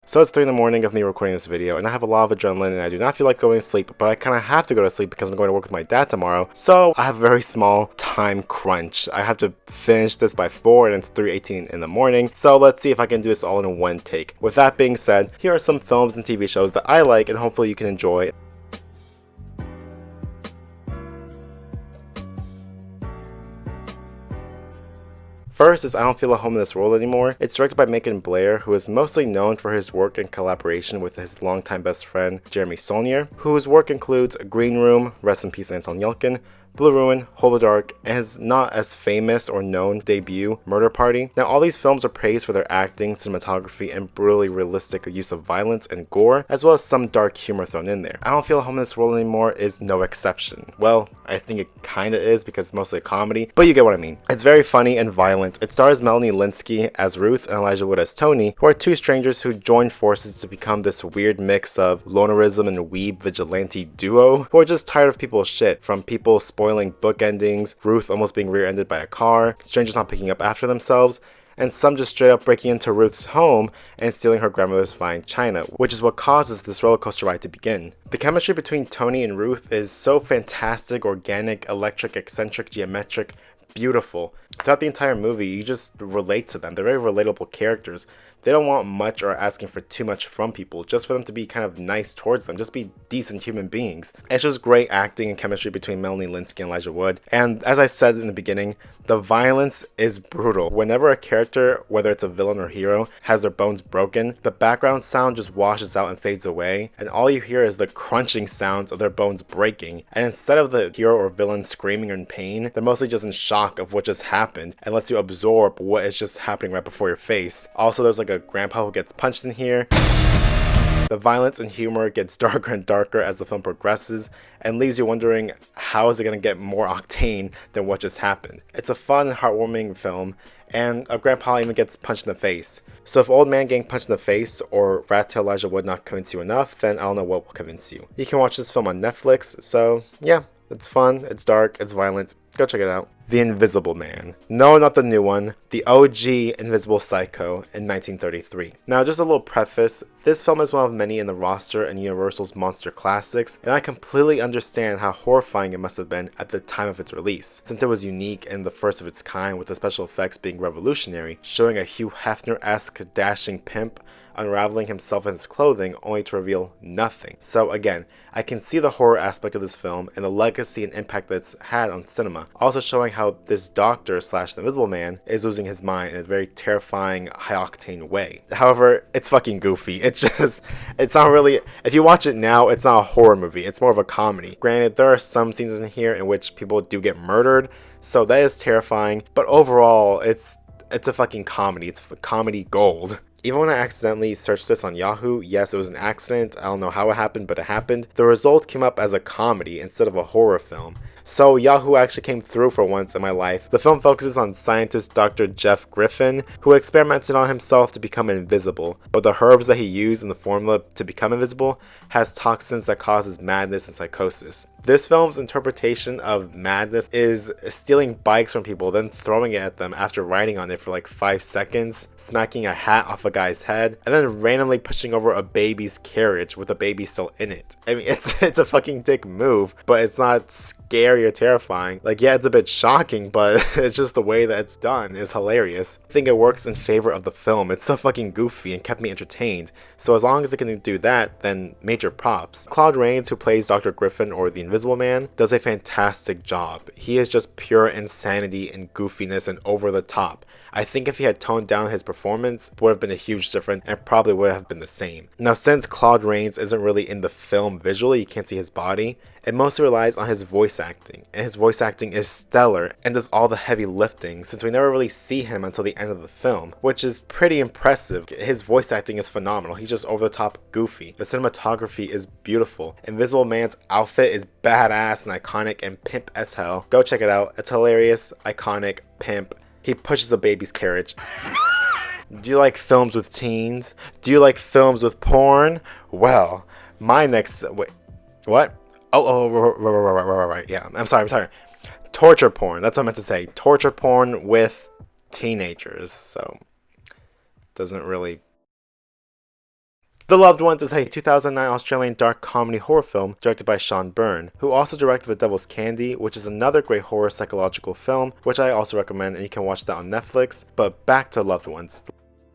So it's 3 in the morning of me recording this video, and I have a lot of adrenaline and I do not feel like going to sleep, but I kind of have to go to sleep because I'm going to work with my dad tomorrow. So I have a very small time crunch. I have to finish this by 4 and it's 3:18 in the morning. So let's see if I can do this all in one take. With that being said, here are some films and TV shows that I like and hopefully you can enjoy. First is I Don't Feel at Home in This World Anymore. It's directed by Macon Blair, who is mostly known for his work in collaboration with his longtime best friend, Jeremy Saulnier, whose work includes Green Room, rest in peace Anton Yelchin, Blue Ruin, Hold the Dark, and his not as famous or known debut, Murder Party. Now, all these films are praised for their acting, cinematography, and brutally realistic use of violence and gore, as well as some dark humor thrown in there. I Don't Feel at Home in This World Anymore is no exception. Well, I think it kinda is because it's mostly a comedy, but you get what I mean. It's very funny and violent. It stars Melanie Lynskey as Ruth and Elijah Wood as Tony, who are two strangers who join forces to become this weird mix of lonerism and weeb vigilante duo, who are just tired of people's shit, from people spoiling book endings, Ruth almost being rear-ended by a car, strangers not picking up after themselves, and some just straight up breaking into Ruth's home and stealing her grandmother's fine china, which is what causes this roller coaster ride to begin. The chemistry between Tony and Ruth is so fantastic, organic, electric, eccentric, geometric, beautiful. Throughout the entire movie, you just relate to them. They're very relatable characters. They don't want much or asking for too much from people, just for them to be kind of nice towards them, just be decent human beings. It's just great acting and chemistry between Melanie Lynskey and Elijah Wood. And as I said in the beginning, the violence is brutal. Whenever a character, whether it's a villain or hero, has their bones broken, the background sound just washes out and fades away, and all you hear is the crunching sounds of their bones breaking. And instead of the hero or villain screaming in pain, they're mostly just in shock of what just happened and lets you absorb what is just happening right before your face. Also, there's like a grandpa who gets punched in here. The violence and humor gets darker and darker as the film progresses and leaves you wondering how is it going to get more octane than what just happened. It's a fun and heartwarming film, and a grandpa even gets punched in the face. So if Old Man Getting Punched in the Face or Rat Tail Elijah Would not convince you enough, then I don't know what will convince you. You can watch this film on Netflix, so yeah, it's fun, it's dark, it's violent. Go check it out. The Invisible Man. No, not the new one. The OG Invisible Psycho in 1933. Now, just a little preface. This film is one of many in the roster and Universal's monster classics, and I completely understand how horrifying it must have been at the time of its release, since it was unique and the first of its kind, with the special effects being revolutionary, showing a Hugh Hefner-esque dashing pimp unraveling himself in his clothing only to reveal nothing. So again, I can see the horror aspect of this film and the legacy and impact that it's had on cinema. Also showing how this doctor slash the Invisible Man is losing his mind in a very terrifying, high-octane way. However, it's fucking goofy. It's not really, if you watch it now, it's not a horror movie. It's more of a comedy. Granted, there are some scenes in here in which people do get murdered, so that is terrifying, but overall, it's a fucking comedy. It's comedy gold. Even when I accidentally searched this on Yahoo, yes, it was an accident, I don't know how it happened, but it happened, the result came up as a comedy instead of a horror film. So Yahoo actually came through for once in my life. The film focuses on scientist Dr. Jeff Griffin, who experimented on himself to become invisible, but the herbs that he used in the formula to become invisible has toxins that causes madness and psychosis. This film's interpretation of madness is stealing bikes from people, then throwing it at them after riding on it for like 5 seconds, smacking a hat off a guy's head, and then randomly pushing over a baby's carriage with a baby still in it. I mean, it's a fucking dick move, but it's not scary or terrifying. Like, yeah, it's a bit shocking, but it's just the way that it's done is hilarious. I think it works in favor of the film. It's so fucking goofy and kept me entertained. So as long as it can do that, then major props. Claude Rains, who plays Dr. Griffin or the Invisible Man, does a fantastic job. He is just pure insanity and goofiness and over the top. I think if he had toned down his performance, it would have been a huge difference and probably would have been the same. Now, since Claude Rains isn't really in the film visually, you can't see his body, it mostly relies on his voice acting, and his voice acting is stellar and does all the heavy lifting, since we never really see him until the end of the film, which is pretty impressive. His voice acting is phenomenal. He's just over the top goofy. The cinematography is beautiful. Invisible Man's outfit is badass and iconic and pimp as hell. Go check it out. It's hilarious, iconic, pimp. He pushes a baby's carriage. Do you like films with teens? Do you like films with porn? Well, my next... Wait, what? Right. Yeah, I'm sorry. Torture porn. That's what I meant to say. Torture porn with teenagers. So, doesn't really The Loved Ones is a 2009 Australian dark comedy horror film directed by Sean Byrne, who also directed The Devil's Candy, which is another great horror psychological film, which I also recommend, and you can watch that on Netflix. But back to Loved Ones.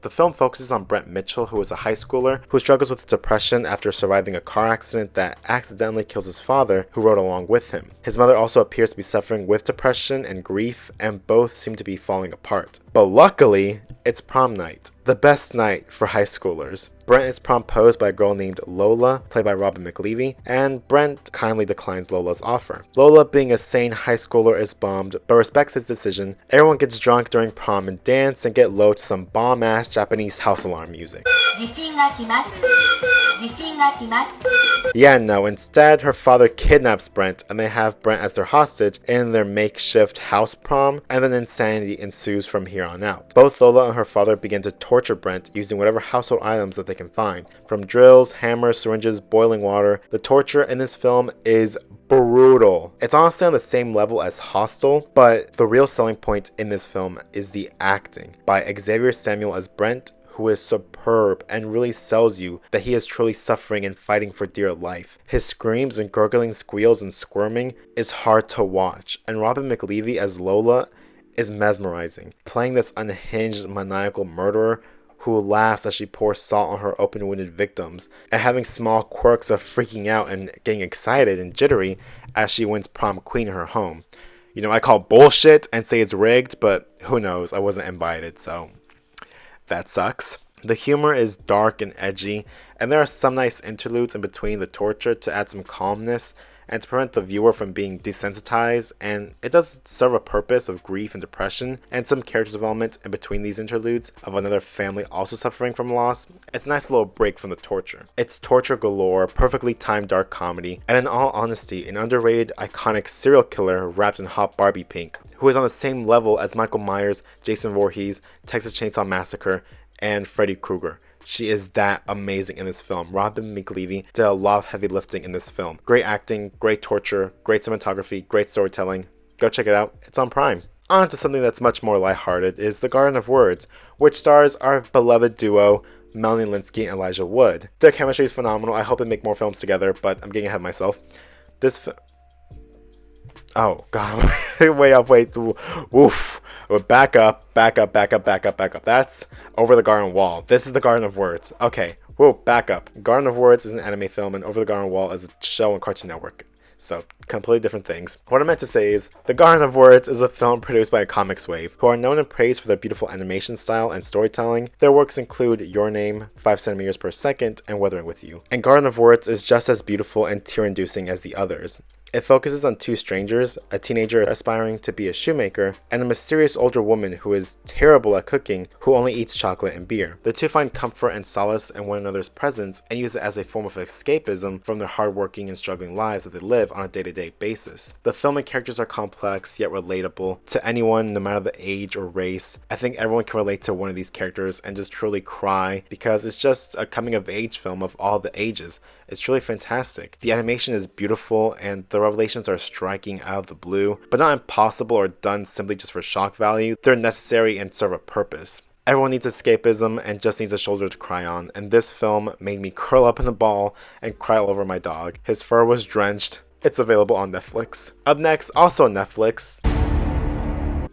The film focuses on Brent Mitchell, who is a high schooler who struggles with depression after surviving a car accident that accidentally kills his father, who rode along with him. His mother also appears to be suffering with depression and grief, and both seem to be falling apart. But luckily, it's prom night, the best night for high schoolers. Brent is proposed by a girl named Lola, played by Robin McLeavy, and Brent kindly declines Lola's offer. Lola, being a sane high schooler, is bummed, but respects his decision. Everyone gets drunk during prom and dance and get low to some bomb-ass Japanese house alarm music. Yeah, no, instead, her father kidnaps Brent, and they have Brent as their hostage in their makeshift house prom, and then insanity ensues from here on out. Both Lola and her father begin to torture Brent using whatever household items that they can find. From drills, hammers, syringes, boiling water. The torture in this film is brutal. It's honestly on the same level as Hostel, but the real selling point in this film is the acting by Xavier Samuel as Brent, who is superb and really sells you that he is truly suffering and fighting for dear life. His screams and gurgling squeals and squirming is hard to watch, and Robin McLeavy as Lola is mesmerizing, playing this unhinged maniacal murderer who laughs as she pours salt on her open-wounded victims, and having small quirks of freaking out and getting excited and jittery as she wins prom queen in her home. You know, I call bullshit and say it's rigged, but who knows, I wasn't invited, so that sucks. The humor is dark and edgy, and there are some nice interludes in between the torture to add some calmness and to prevent the viewer from being desensitized, and it does serve a purpose of grief and depression, and some character development in between these interludes of another family also suffering from loss. It's a nice little break from the torture. It's torture galore, perfectly timed dark comedy, and in all honesty, an underrated, iconic serial killer wrapped in hot Barbie pink, who is on the same level as Michael Myers, Jason Voorhees, Texas Chainsaw Massacre, and Freddy Krueger. She is that amazing in this film. Robin McLeavy did a lot of heavy lifting in this film. Great acting, great torture, great cinematography, great storytelling. Go check it out. It's on Prime. On to something that's much more lighthearted is The Garden of Words, which stars our beloved duo, Melanie Lynskey and Elijah Wood. Their chemistry is phenomenal. I hope they make more films together, but I'm getting ahead of myself. Oh, God. Wait. Woof. Back up. That's Over the Garden Wall. This is The Garden of Words. Okay. Whoa, back up. Garden of Words is an anime film, and Over the Garden Wall is a show on Cartoon Network. So, completely different things. What I meant to say is, The Garden of Words is a film produced by Comics Wave, who are known and praised for their beautiful animation style and storytelling. Their works include Your Name, 5 centimeters per second, and Weathering with You. And Garden of Words is just as beautiful and tear-inducing as the others. It focuses on two strangers, a teenager aspiring to be a shoemaker, and a mysterious older woman who is terrible at cooking, who only eats chocolate and beer. The two find comfort and solace in one another's presence and use it as a form of escapism from their hardworking and struggling lives that they live on a day-to-day basis. The film and characters are complex yet relatable to anyone, no matter the age or race. I think everyone can relate to one of these characters and just truly cry because it's just a coming-of-age film of all the ages. It's truly fantastic. The animation is beautiful and the revelations are striking out of the blue, but not impossible or done simply just for shock value. They're necessary and serve a purpose. Everyone needs escapism and just needs a shoulder to cry on, and this film made me curl up in a ball and cry all over my dog. His fur was drenched. It's available on Netflix. Up next, also on Netflix,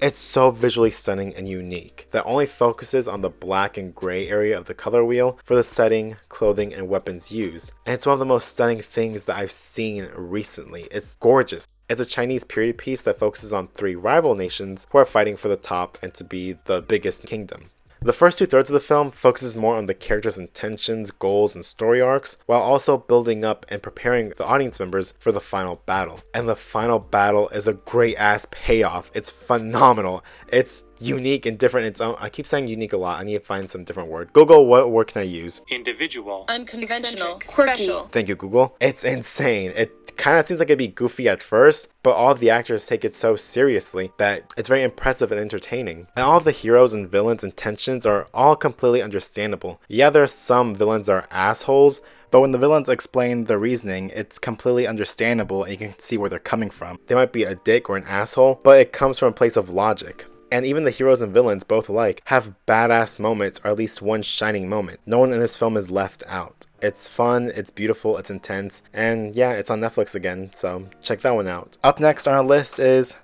it's so visually stunning and unique that only focuses on the black and gray area of the color wheel for the setting, clothing, and weapons used. And it's one of the most stunning things that I've seen recently. It's gorgeous. It's a Chinese period piece that focuses on 3 rival nations who are fighting for the top and to be the biggest kingdom. The first 2/3 of the film focuses more on the characters' intentions, goals, and story arcs, while also building up and preparing the audience members for the final battle. And the final battle is a great ass payoff. It's phenomenal. It's unique and different in its own. I keep saying unique a lot. I need to find some different word. Google, what word can I use? Individual. Unconventional. Special. Thank you, Google. It's insane. It kind of seems like it'd be goofy at first, but all the actors take it so seriously that it's very impressive and entertaining. And all the heroes and villains' intentions are all completely understandable. Yeah, there are some villains that are assholes, but when the villains explain the reasoning, it's completely understandable and you can see where they're coming from. They might be a dick or an asshole, but it comes from a place of logic. And even the heroes and villains, both alike, have badass moments, or at least one shining moment. No one in this film is left out. It's fun, it's beautiful, it's intense, and yeah, it's on Netflix again, so check that one out. Up next on our list is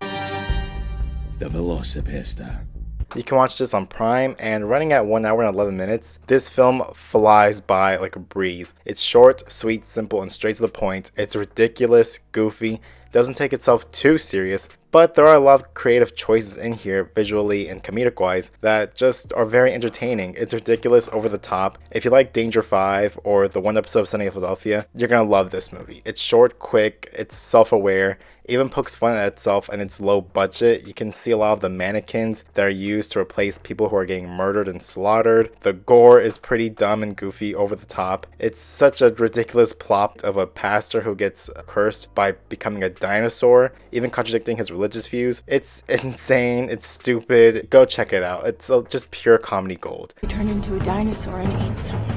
The Velocipasta. You can watch this on Prime, and running at 1 hour and 11 minutes, this film flies by like a breeze. It's short, sweet, simple, and straight to the point. It's ridiculous, goofy, doesn't take itself too serious, but there are a lot of creative choices in here, visually and comedic wise, that just are very entertaining. It's ridiculous, over the top. If you like Danger 5 or the one episode of Sunny in Philadelphia, you're gonna love this movie. It's short, quick, it's self-aware, even pokes fun at itself, and it's low budget. You can see a lot of the mannequins that are used to replace people who are getting murdered and slaughtered. The gore is pretty dumb and goofy, over the top. It's such a ridiculous plot of a pastor who gets cursed by becoming a dinosaur, even contradicting his religious views. It's insane, it's stupid. Go check it out. It's just pure comedy gold. He turned into a dinosaur and ate someone.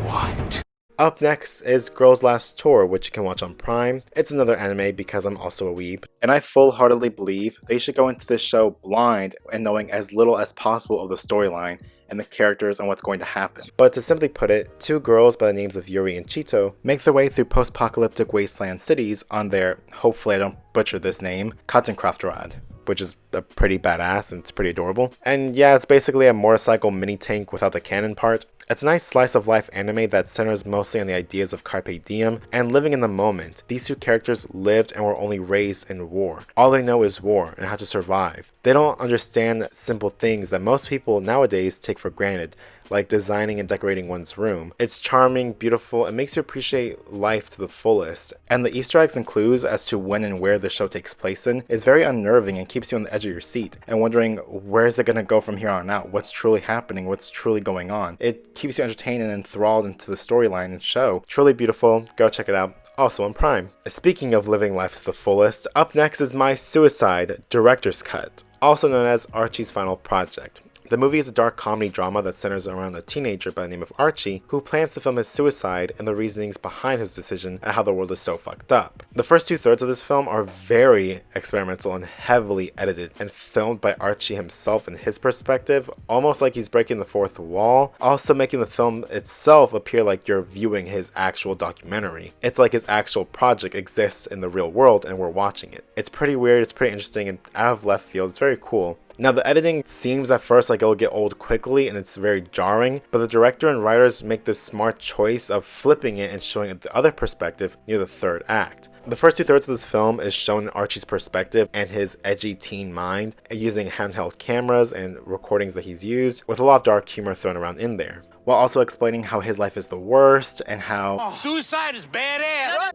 What? Up next is Girls Last Tour, which you can watch on Prime. It's another anime because I'm also a weeb, and I full-heartedly believe they should go into this show blind and knowing as little as possible of the storyline and the characters and what's going to happen. But to simply put it, two girls by the names of Yuri and Chito make their way through post-apocalyptic wasteland cities on their, hopefully I don't butcher this name, Cottoncraft ride, which is a pretty badass and it's pretty adorable. And yeah, it's basically a motorcycle mini tank without the cannon part. It's a nice slice of life anime that centers mostly on the ideas of carpe diem and living in the moment. These two characters lived and were only raised in war. All they know is war and how to survive. They don't understand simple things that most people nowadays take for granted, like designing and decorating one's room. It's charming, beautiful, and makes you appreciate life to the fullest. And the Easter eggs and clues as to when and where the show takes place in is very unnerving and keeps you on the edge of your seat and wondering, where is it going to go from here on out? What's truly happening? What's truly going on? It keeps you entertained and enthralled into the storyline and show. Truly beautiful. Go check it out. Also on Prime. Speaking of living life to the fullest, up next is My Suicide Director's Cut, also known as Archie's Final Project. The movie is a dark comedy drama that centers around a teenager by the name of Archie who plans to film his suicide and the reasonings behind his decision and how the world is so fucked up. The first 2/3 of this film are very experimental and heavily edited and filmed by Archie himself in his perspective, almost like he's breaking the fourth wall, also making the film itself appear like you're viewing his actual documentary. It's like his actual project exists in the real world and we're watching it. It's pretty weird, it's pretty interesting, and out of left field. It's very cool. Now, the editing seems at first like it'll get old quickly and it's very jarring, but the director and writers make this smart choice of flipping it and showing it the other perspective near the third act. The first 2/3 of this film is shown in Archie's perspective and his edgy teen mind, using handheld cameras and recordings that he's used, with a lot of dark humor thrown around in there, while also explaining how his life is the worst and how Suicide is badass!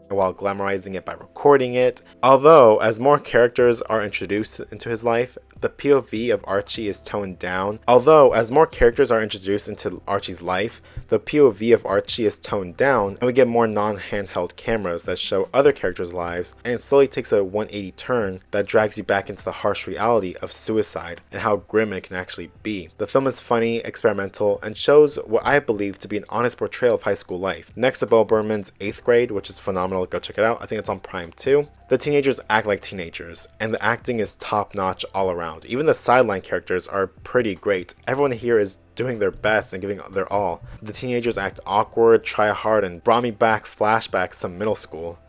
while glamorizing it by recording it. Although, as more characters are introduced into his life, the POV of Archie is toned down. And we get more non-handheld cameras that show other characters' lives, and it slowly takes a 180 turn that drags you back into the harsh reality of suicide and how grim it can actually be. The film is funny, experimental, and shows what I believe to be an honest portrayal of high school life. Next to Bo Burnham's 8th Grade, which is phenomenal. Go check it out. I think it's on Prime too. The teenagers act like teenagers, and the acting is top-notch all around. Even the sideline characters are pretty great. Everyone here is doing their best and giving their all. The teenagers act awkward, try hard, and brought me back flashbacks to middle school.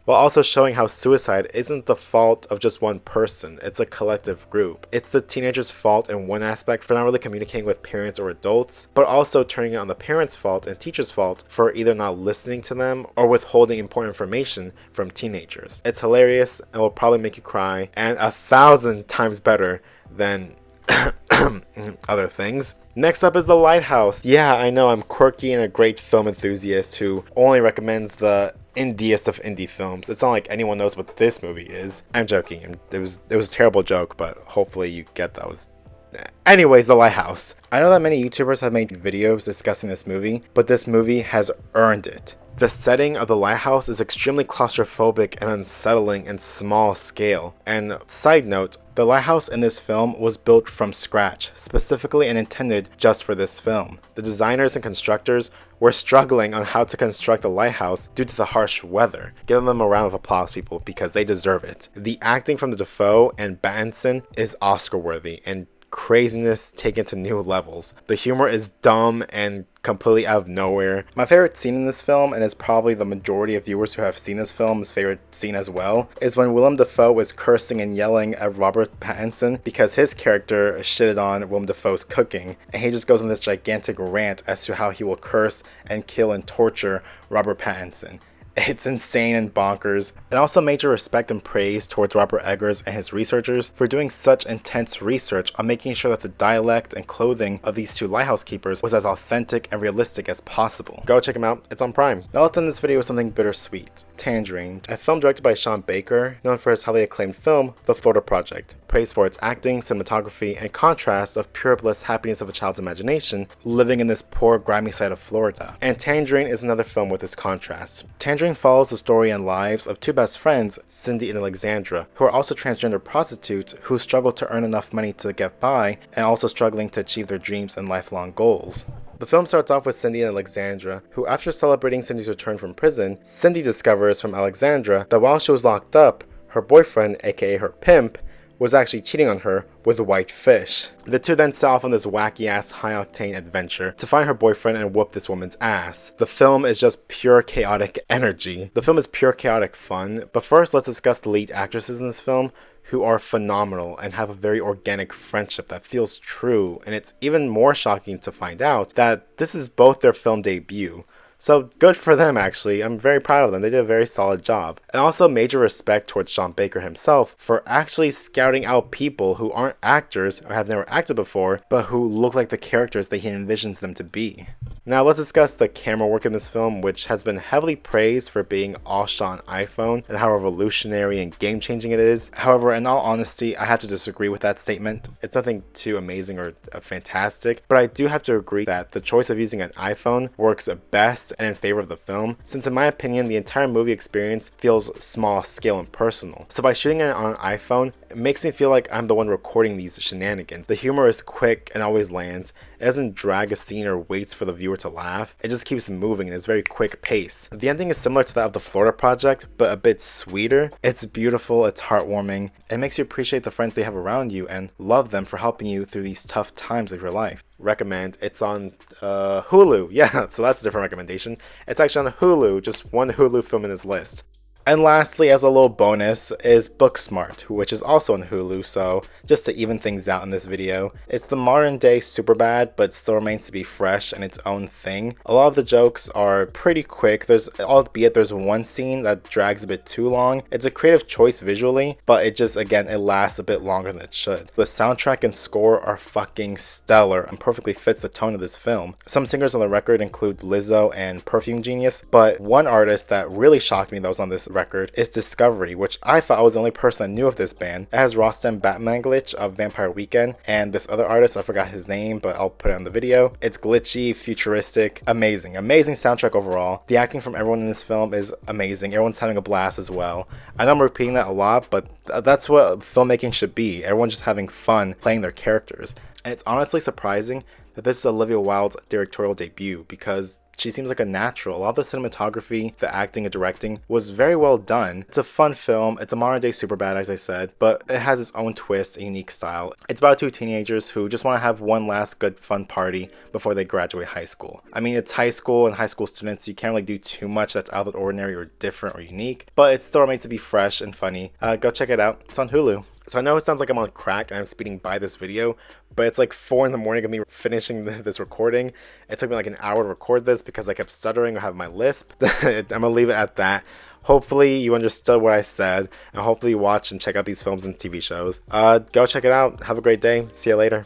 While also showing how suicide isn't the fault of just one person, it's a collective group. It's the teenager's fault in one aspect for not really communicating with parents or adults, but also turning it on the parents' fault and teachers' fault for either not listening to them or withholding important information from teenagers. It's hilarious and will probably make you cry, and 1,000 times better than other things. Next up is The Lighthouse. Yeah, I know I'm quirky and a great film enthusiast who only recommends the indiest of indie films. It's not like anyone knows what this movie is. I'm joking. It was a terrible joke, but hopefully you get that was. Anyways, The Lighthouse. I know that many YouTubers have made videos discussing this movie, but this movie has earned it. The setting of The Lighthouse is extremely claustrophobic and unsettling in small scale. And side note, the lighthouse in this film was built from scratch, specifically and intended just for this film. The designers and constructors were struggling on how to construct the lighthouse due to the harsh weather. Give them a round of applause, people, because they deserve it. The acting from the Defoe and Battinson is Oscar worthy and craziness taken to new levels. The humor is dumb and completely out of nowhere. My favorite scene in this film, and is probably the majority of viewers who have seen this film's favorite scene as well, is when Willem Dafoe is cursing and yelling at Robert Pattinson because his character shitted on Willem Dafoe's cooking, and he just goes on this gigantic rant as to how he will curse and kill and torture Robert Pattinson. It's insane and bonkers. And also major respect and praise towards Robert Eggers and his researchers for doing such intense research on making sure that the dialect and clothing of these two lighthouse keepers was as authentic and realistic as possible. Go check them out, it's on Prime. Now let's end this video with something bittersweet. Tangerine, a film directed by Sean Baker, known for his highly acclaimed film, The Florida Project. Praised for its acting, cinematography, and contrast of pure bliss happiness of a child's imagination living in this poor, grimy side of Florida. And Tangerine is another film with this contrast. Tangerine follows the story and lives of two best friends, Cindy and Alexandra, who are also transgender prostitutes who struggle to earn enough money to get by and also struggling to achieve their dreams and lifelong goals. The film starts off with Cindy and Alexandra, who after celebrating Cindy's return from prison, Cindy discovers from Alexandra that while she was locked up, her boyfriend, aka her pimp, was actually cheating on her with white fish. The two then set off on this wacky ass high octane adventure to find her boyfriend and whoop this woman's ass. The film is just pure chaotic energy. The film is pure chaotic fun, but first let's discuss the lead actresses in this film, who are phenomenal and have a very organic friendship that feels true, and it's even more shocking to find out that this is both their film debut. So good for them, actually. I'm very proud of them. They did a very solid job. And also major respect towards Sean Baker himself for actually scouting out people who aren't actors or have never acted before, but who look like the characters that he envisions them to be. Now let's discuss the camera work in this film, which has been heavily praised for being all shot on iPhone and how revolutionary and game-changing it is. However, in all honesty, I have to disagree with that statement. It's nothing too amazing or fantastic, but I do have to agree that the choice of using an iPhone works best and in favor of the film, since in my opinion the entire movie experience feels small scale and personal. So by shooting it on an iPhone, it makes me feel like I'm the one recording these shenanigans. The humor is quick and always lands. It doesn't drag a scene or waits for the viewer to laugh. It just keeps moving and is very quick pace. The ending is similar to that of the Florida Project, but a bit sweeter. It's beautiful, it's heartwarming. It makes you appreciate the friends they have around you and love them for helping you through these tough times of your life. Recommend. It's on Hulu. Yeah, so that's a different recommendation. It's actually on Hulu, just one Hulu film in this list. And lastly, as a little bonus, is Booksmart, which is also on Hulu, so just to even things out in this video. It's the modern day Superbad, but still remains to be fresh and its own thing. A lot of the jokes are pretty quick, albeit there's one scene that drags a bit too long. It's a creative choice visually, but it just, again, it lasts a bit longer than it should. The soundtrack and score are fucking stellar and perfectly fits the tone of this film. Some singers on the record include Lizzo and Perfume Genius, but one artist that really shocked me that was on this record is Discovery, which I thought I was the only person that knew of this band. It has Rostam Batmanglitch of Vampire Weekend and this other artist, I forgot his name, but I'll put it on the video. It's glitchy, futuristic, amazing soundtrack overall. The acting from everyone in this film is amazing. Everyone's having a blast as well. I know I'm repeating that a lot, but that's what filmmaking should be. Everyone's just having fun playing their characters. And it's honestly surprising that this is Olivia Wilde's directorial debut, because she seems like a natural. A lot of the cinematography, the acting and directing was very well done. It's a fun film. It's a modern day Superbad, as I said, but it has its own twist, a unique style. It's about two teenagers who just want to have one last good fun party before they graduate high school. I mean, it's high school and high school students, you can't really do too much that's out of the ordinary or different or unique, but it's still made to be fresh and funny. Go check it out. It's on Hulu. So I know it sounds like I'm on crack and I'm speeding by this video, but it's like 4 in the morning of me finishing this recording. It took me like an hour to record this because I kept stuttering or have my lisp. I'm gonna leave it at that. Hopefully you understood what I said, and hopefully you watch and check out these films and TV shows. Go check it out. Have a great day. See you later.